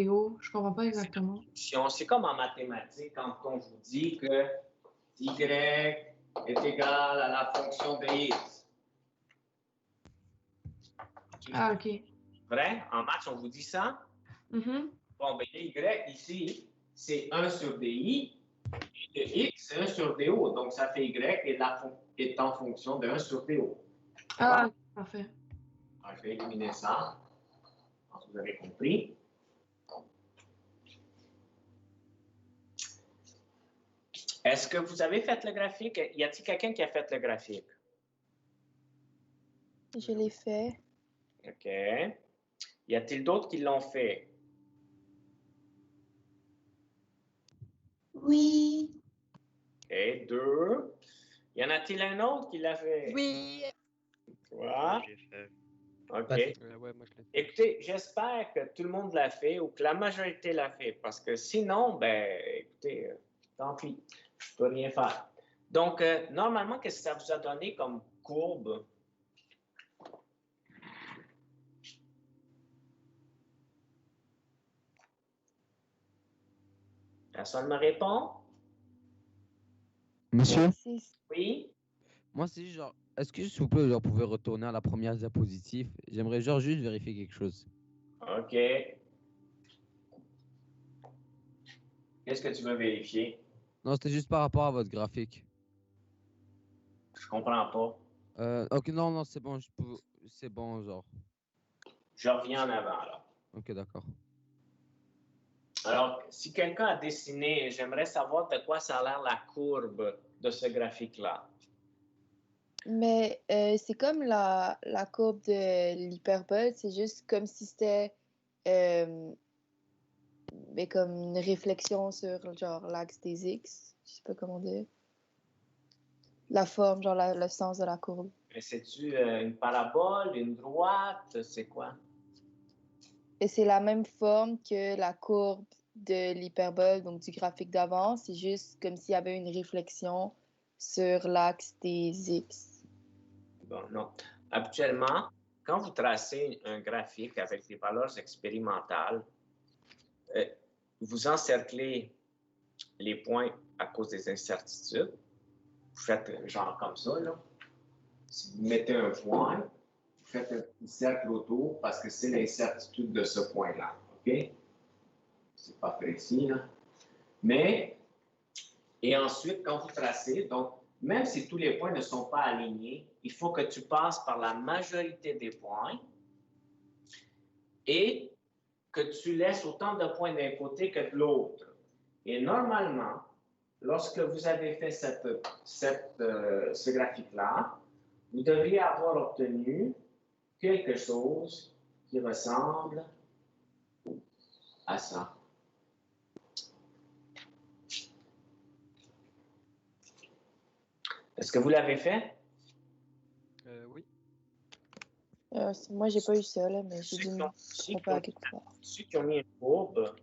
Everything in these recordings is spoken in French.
DO? Je comprends pas exactement. C'est comme en mathématiques, quand on vous dit que y est égal à la fonction de x. Ah, OK. Vrai? En maths, on vous dit ça? Mhm. Bon, ben, y ici, c'est 1 sur di, et le x, c'est 1 sur do. Donc, ça fait y est en fonction de 1 sur do. Ah, parfait. Alors, je vais éliminer ça. Je pense que vous avez compris. Est-ce que vous avez fait le graphique? Y a-t-il quelqu'un qui a fait le graphique? Je l'ai fait. OK. Y a-t-il d'autres qui l'ont fait? Oui. OK, 2. Y en a-t-il un autre qui l'a fait? Oui. 3. J'ai fait. OK. Ouais, moi je l'ai fait. Écoutez, j'espère que tout le monde l'a fait ou que la majorité l'a fait, parce que sinon, ben, écoutez, tant pis, je peux rien faire. Donc, normalement, qu'est-ce que ça vous a donné comme courbe? Personne me répond? Monsieur? Oui? Moi, c'est juste genre, est-ce que s'il vous plaît, vous pouvez retourner à la première diapositive? J'aimerais genre juste vérifier quelque chose. OK. Qu'est-ce que tu veux vérifier? Non, c'était juste par rapport à votre graphique. Je comprends pas. Ok, non, c'est bon, c'est bon, genre. Je reviens en avant, là. Ok, d'accord. Alors, si quelqu'un a dessiné, j'aimerais savoir de quoi ça a l'air la courbe de ce graphique-là. Mais c'est comme la courbe de l'hyperbole, c'est juste comme si c'était mais comme une réflexion sur genre l'axe des x. Je sais pas comment dire. La forme, genre le sens de la courbe. Mais c'est-tu une parabole, une droite, c'est quoi? Et c'est la même forme que la courbe de l'hyperbole, donc du graphique d'avant. C'est juste comme s'il y avait une réflexion sur l'axe des x. Bon, non. Habituellement, quand vous tracez un graphique avec des valeurs expérimentales, vous encerclez les points à cause des incertitudes. Vous faites genre comme ça, là. Si vous mettez un point, vous faites un cercle autour parce que c'est l'incertitude de ce point-là. OK? C'est pas précis, là. Mais, et ensuite, quand vous tracez, donc, même si tous les points ne sont pas alignés, il faut que tu passes par la majorité des points et que tu laisses autant de points d'un côté que de l'autre. Et normalement, lorsque vous avez fait ce graphique-là, vous devriez avoir obtenu quelque chose qui ressemble à ça. Est-ce que vous l'avez fait? Oui. Moi, j'ai pas eu ça, là, mais j'ai dû me tromper à quelque part. Ceux qui ont mis une courbe,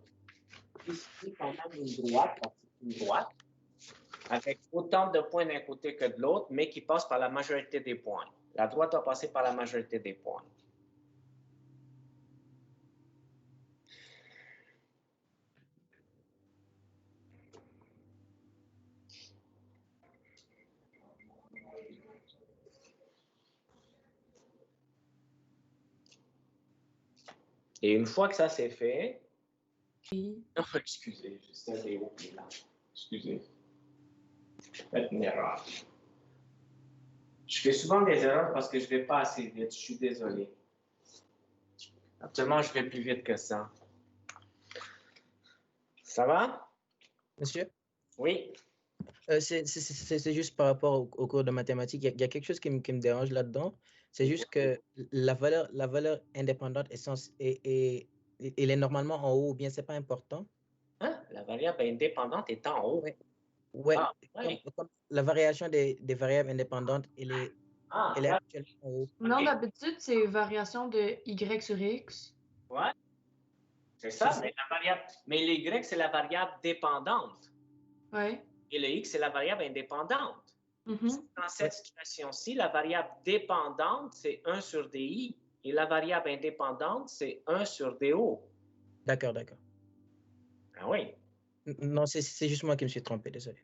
ici, quand même une droite, parce que c'est une droite, avec autant de points d'un côté que de l'autre, mais qui passe par la majorité des points. La droite va passer par la majorité des points. Et une fois que ça c'est fait, Oui. oh, excusez, juste un déo qui est là. Excusez. J'ai fait une erreur. Je fais souvent des erreurs parce que je ne vais pas assez vite. Je suis désolé. Actuellement, je vais plus vite que ça. Ça va? Monsieur? Oui. C'est juste par rapport au cours de mathématiques. Il y a quelque chose qui me dérange là-dedans. C'est juste que la valeur indépendante elle est normalement en haut, ou bien c'est pas important. Hein? La variable indépendante est en haut. Ouais. Ah, ouais. Comme la variation des variables indépendantes, elle est actuellement en haut. Non, d'habitude, c'est variation de y sur x. Ouais. C'est ça, mais la variable. Mais l'y, c'est la variable dépendante. Ouais. Et le x, c'est la variable indépendante. Dans cette situation-ci, la variable dépendante, c'est 1 sur di, et la variable indépendante, c'est 1 sur do. D'accord, d'accord. Ah oui. Non, c'est juste moi qui me suis trompé, désolé.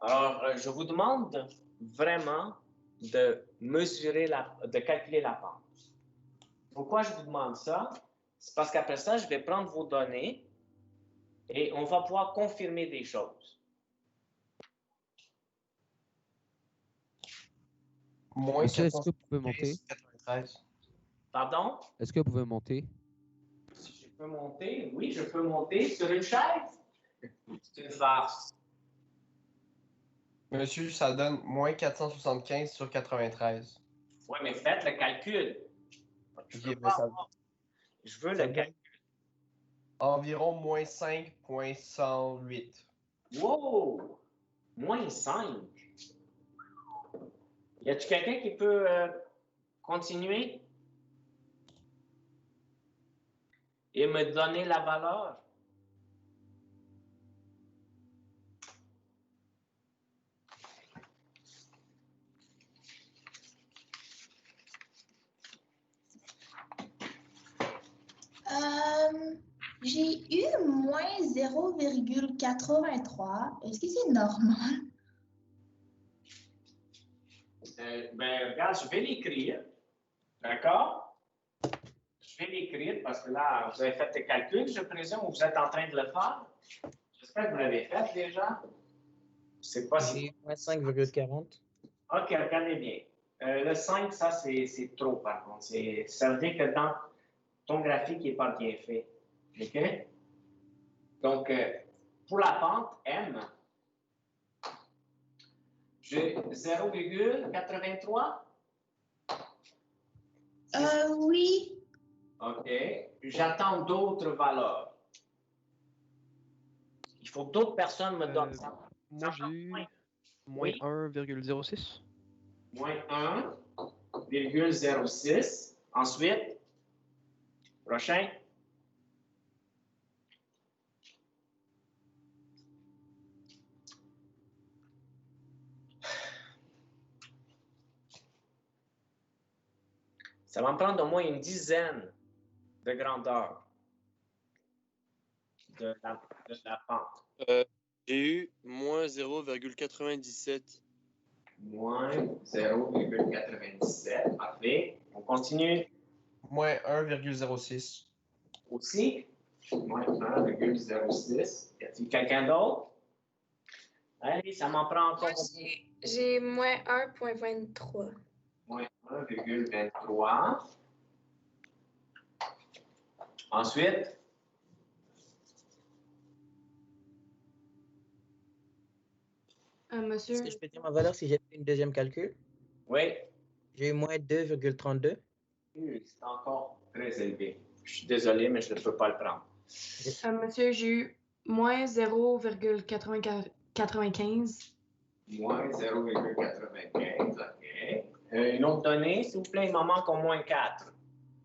Alors, je vous demande vraiment de de calculer la pente. Pourquoi je vous demande ça? C'est parce qu'après ça, je vais prendre vos données et on va pouvoir confirmer des choses. Moins Monsieur, est-ce que vous pouvez 475, monter? 93. Pardon? Est-ce que vous pouvez monter? Si je peux monter, oui, je peux monter sur une chaise. C'est une farce. Monsieur, ça donne moins 475 sur 93. Oui, mais faites le calcul. Je veux Ok, pas ça, avoir- Je veux ça le donne calcul. environ moins 5,108. Wow! Moins 5. Y a-t-il quelqu'un qui peut continuer et me donner la valeur? J'ai eu moins 0,83. Est-ce que c'est normal? Ben, regarde, je vais l'écrire. D'accord? Je vais l'écrire parce que là, vous avez fait tes calculs, je présume, ou vous êtes en train de le faire. J'espère que vous l'avez fait déjà. C'est pas si. J'ai moins 5,40. OK, regardez bien. Le 5, ça, c'est trop, par contre. Ça veut dire que dans ton graphique, il n'est pas bien fait. OK? Donc, pour la pente M, j'ai 0,83. Oui. OK. J'attends d'autres valeurs. Il faut que d'autres personnes me donnent ça. Moi, j'ai eu moins Oui. 1,06. Moins 1,06. Ensuite, prochain. Ça va me prendre au moins une dizaine de grandeurs de la pente. J'ai eu moins 0,97. Moins 0,97. Parfait. On continue. Moins 1,06. Aussi, moins 1,06. Y a-t-il quelqu'un d'autre? Allez, ça m'en prend encore. J'ai moins 1,23. Moins 1,23. Ensuite, Monsieur, Est-ce que je peux dire ma valeur si j'ai fait une deuxième calcul? oui, J'ai eu moins 2,32. c'est encore très élevé. Je suis désolé, mais je ne peux pas le prendre. monsieur, j'ai eu moins 0,95. Moins 0,95, OK. Une autre donnée, s'il vous plaît, il m'en manque au moins 4.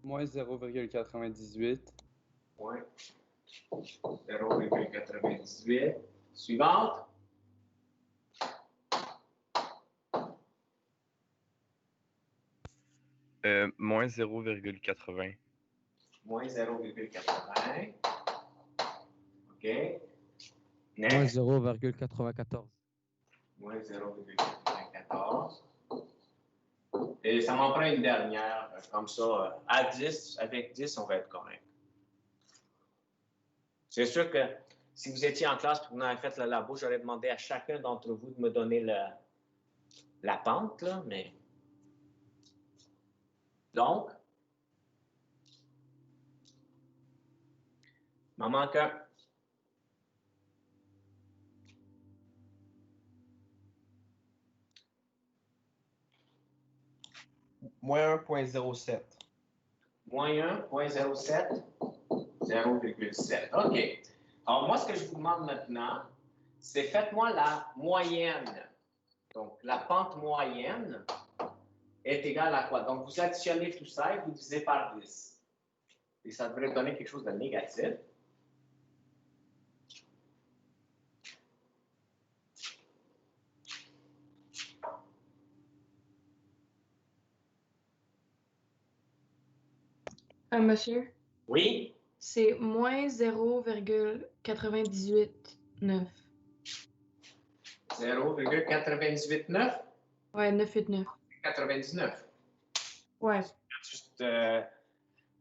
Moins 0,98. Moins 0,98. Suivante. Moins 0,80. Moins 0,80. OK. Moins Next. 0,94. Moins 0,94. Et ça m'en prend une dernière, comme ça. À 10, avec 10, on va être correct. C'est sûr que si vous étiez en classe et que vous avez fait le labo, j'aurais demandé à chacun d'entre vous de me donner la pente, là, mais... Donc, il m'en manque un. Moins 1,07. Moins 1,07. 0,7. OK. Alors, moi, ce que je vous demande maintenant, c'est faites-moi la moyenne. Donc, la pente moyenne est égale à quoi? Donc, vous additionnez tout ça et vous divisez par 10. Et ça devrait donner quelque chose de négatif. Monsieur, Oui? c'est moins 0,989. 0,989? Ouais, 989. 99. Ouais. Juste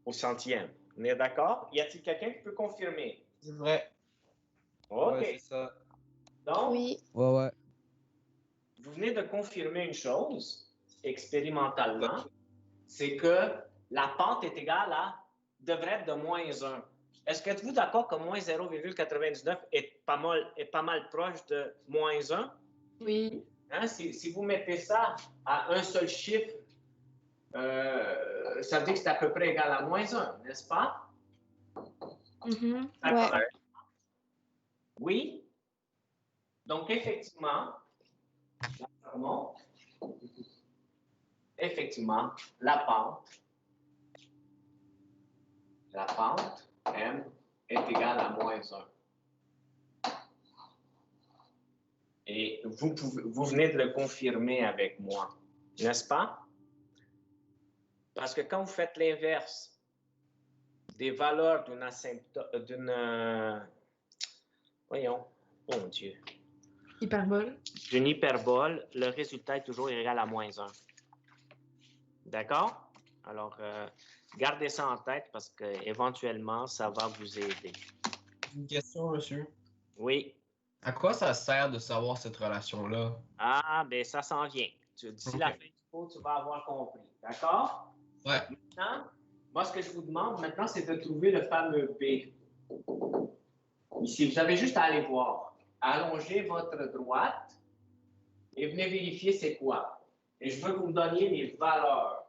au centième. On est d'accord? Y a-t-il quelqu'un qui peut confirmer? C'est vrai. OK. Ouais, c'est ça. Donc, Oui. Ouais. vous venez de confirmer une chose expérimentalement, c'est que la pente est égale à, devrait être de moins 1. Est-ce que êtes-vous d'accord que moins 0,99 est pas mal proche de moins 1? Oui. Hein? Si vous mettez ça à un seul chiffre, ça veut dire que c'est à peu près égal à moins 1, n'est-ce pas? Mhm. D'accord. Ouais. Oui. Donc, effectivement, la pente M est égale à moins 1. Et vous venez de le confirmer avec moi, n'est-ce pas? Parce que quand vous faites l'inverse des valeurs d'une voyons, oh mon Dieu, Hyperbole. d'une hyperbole, le résultat est toujours égal à moins 1. D'accord? Alors, gardez ça en tête parce qu'éventuellement, ça va vous aider. Une question, monsieur. Oui. À quoi ça sert de savoir cette relation-là? Ah, ben ça s'en vient. D'ici la fin du cours, tu vas avoir compris. D'accord? Ouais. Maintenant, moi, ce que je vous demande maintenant, c'est de trouver le fameux B. Ici, vous avez juste à aller voir. Allongez votre droite et venez vérifier c'est quoi. Et je veux que vous me donniez les valeurs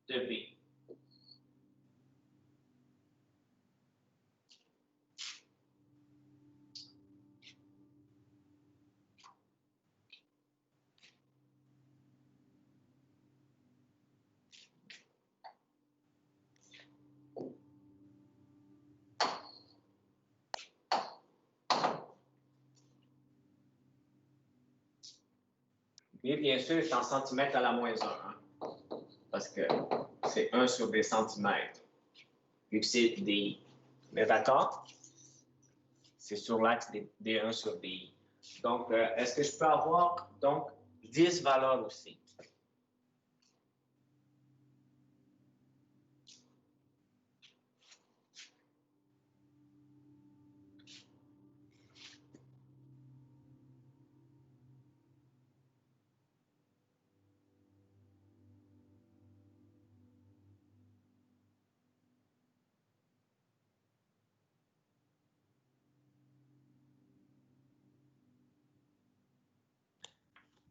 de B. Et bien sûr, c'est en centimètres à la moins 1, hein, parce que c'est 1 sur des centimètres, vu que c'est DI. Mais d'accord? C'est sur l'axe des 1 sur DI. Donc, est-ce que je peux avoir donc 10 valeurs aussi?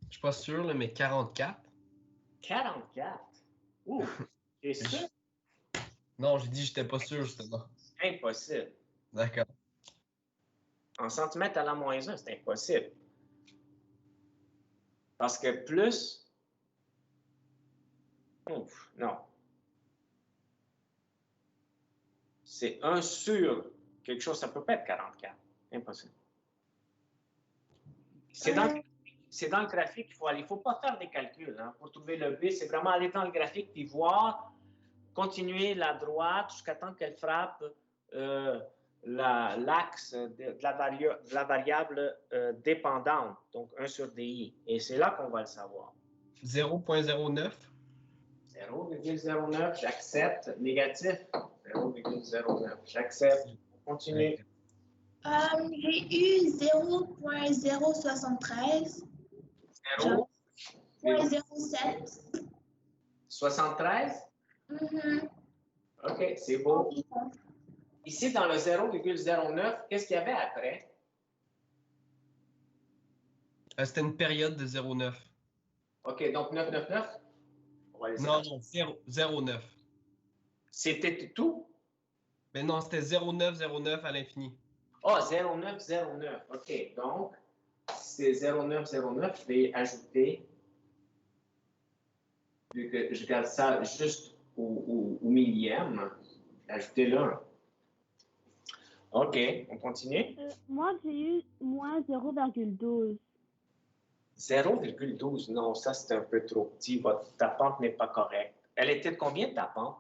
Je suis pas sûr, là, mais 44. 44? Ouh! C'est sûr? Non, j'ai dit que j'étais pas sûr, justement. Impossible. D'accord. En centimètres à la moins 1, c'est impossible. Parce que plus... Ouf, non. C'est 1 sur quelque chose, ça peut pas être 44. Impossible. C'est dans le graphique qu'il faut aller. Il ne faut pas faire des calculs hein, pour trouver le B. C'est vraiment aller dans le graphique puis voir, continuer la droite jusqu'à temps qu'elle frappe l'axe de la variable dépendante, donc 1 sur DI. Et c'est là qu'on va le savoir. 0,09. 0,09, j'accepte. Négatif, 0,09, j'accepte. Continue. J'ai eu 0,073. 0,07. 73? Mhm. OK, c'est beau. Ici, dans le 0,09, qu'est-ce qu'il y avait après? C'était une période de 0,9. OK, donc 999? Non, 0,9. C'était tout? Mais non, c'était 0,909 à l'infini. Ah, 0,909. OK, donc, c'est 0,909. Je vais ajouter, vu que je garde ça juste au millième, ajouter là. OK, on continue. Moi, j'ai eu moins 0,12. 0,12, non, ça c'est un peu trop petit. Ta pente n'est pas correcte. Elle était de combien ta pente?